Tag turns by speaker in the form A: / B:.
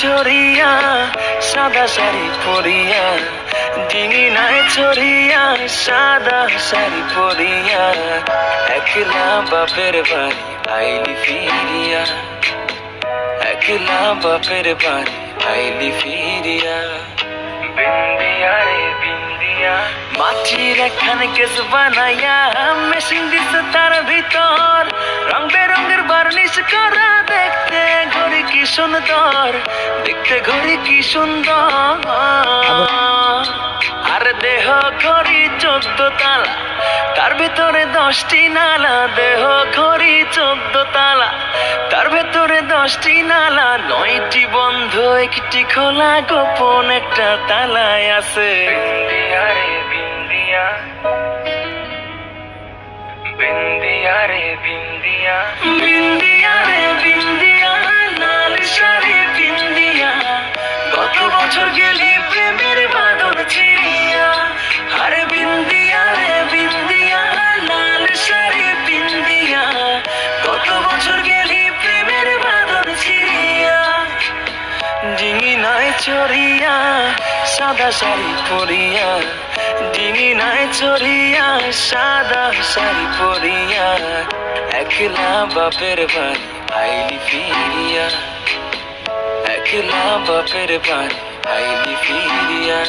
A: ছড়িয়া সাদা শাড়ি পরিয়া, ডিঙি নাই ছড়িয়া সাদা শাড়ি পরিয়া, একলা বাপের বাড়ি আইলি ফিরিয়া, একলা বাপের বাড়ি আইলি ফিরিয়া। বিন্দিয়া রে বিন্দিয়া, মাটির একখানে কেস বানাইয়া, মেশিন দিছে তার ভিতর, রং বেরঙের বার্নিশ করা, দেখতে ঘড়ি কি সুন্দর, দেখতে ঘড়ি কি সুন্দর। আর দেহ ঘড়ি 14 তালা, তার ভিতরে 10টি নালা, দেহ ঘড়ি 14 তালা, তার ভেতরে 10টি নালা, 9টি বন্ধ 1টি খোলা, গোপন একটা তালায় আছে। বিন্দিয়া রে বিন্দিয়া, বিন্দিয়া রে বিন্দিয়া, বিন্দিয়া রে বিন্দিয়া, লাল শাড়ি বিন্দিয়া, কত বছর গেলি প্রেমের বাঁধন ছিড়িয়া। আরে বিন্দিয়া রে বিন্দিয়া, লাল শাড়ি বিন্দিয়া, কত বছর গেলি প্রেমের বাঁধন ছিড়িয়া। ডিঙি নাই ছড়িয়া সাদা শাড়ি পরিয়া, ডিঙি নাই ছড়িয়া সাদা শাড়ি পরিয়া, একলা বাপের বাড়ি আইলি ফিরিয়া, একলা বাপের বাড়ি আইলি ফিরিয়া।